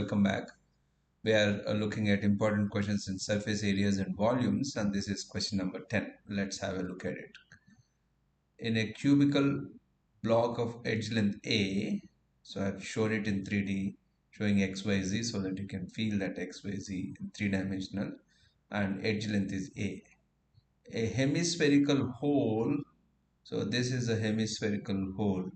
welcome back. We are looking at important questions in surface areas and volumes, and this is question number 10. Let's have a look at it. In a cubical block of edge length A, so I've shown it in 3D, showing XYZ so that you can feel that XYZ in three-dimensional, and edge length is A. A hemispherical hole, so this is a hemispherical hole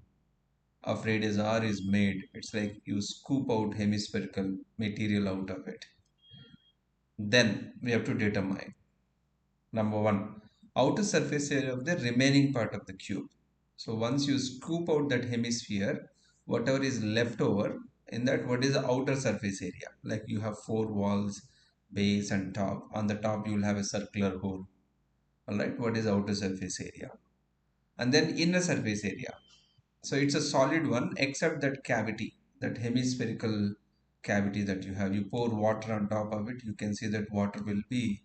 of radius r is made. It's like you scoop out hemispherical material out of it. Then we have to determine number one, outer surface area of the remaining part of the cube. So once you scoop out that hemisphere, whatever is left over in that, what is the outer surface area? Like you have four walls, base and top. On the top you will have a circular hole. All right, what is outer surface area? And then inner surface area. So it's a solid one except that cavity, that hemispherical cavity that you have. You pour water on top of it, you can see that water will be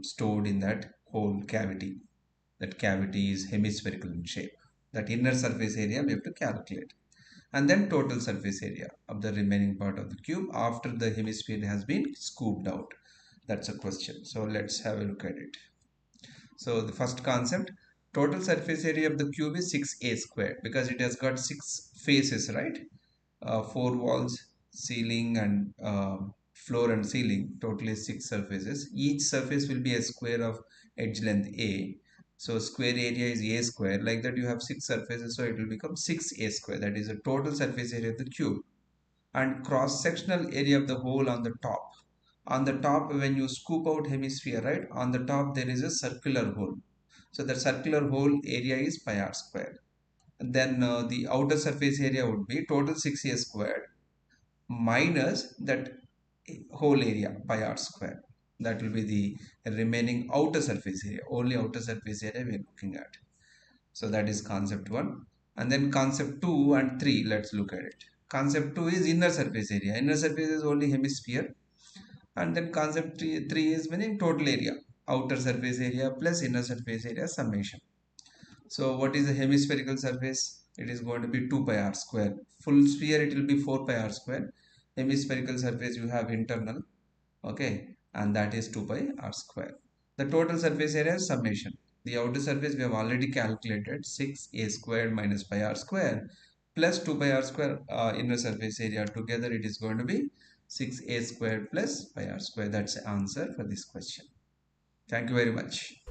stored in that whole cavity. That cavity is hemispherical in shape. That inner surface area we have to calculate. And then total surface area of the remaining part of the cube after the hemisphere has been scooped out. That's a question. So let's have a look at it. So the first concept, total surface area of the cube is 6a squared because it has got 6 faces, right? 4 walls, ceiling and floor and ceiling, totally 6 surfaces. Each surface will be a square of edge length a. So square area is a square. Like that you have 6 surfaces, so it will become 6a square. That is the total surface area of the cube. And cross-sectional area of the hole on the top. On the top, when you scoop out hemisphere, right, on the top there is a circular hole. So the circular hole area is pi r squared. And then the outer surface area would be total 6a squared minus that whole area pi r squared. That will be the remaining outer surface area. Only outer surface area we are looking at. So that is concept 1. And then concept 2 and 3, let's look at it. Concept 2 is inner surface area. Inner surface is only hemisphere. And then concept 3 is meaning total area. Outer surface area plus inner surface area summation. So what is the hemispherical surface? It is going to be 2 pi r square. Full sphere it will be 4 pi r square. Hemispherical surface you have internal. Okay. And that is 2 pi r square. The total surface area is summation. The outer surface we have already calculated 6a squared minus pi r square plus 2 pi r square inner surface area. Together it is going to be 6a squared plus pi r square. That's the answer for this question. Thank you very much.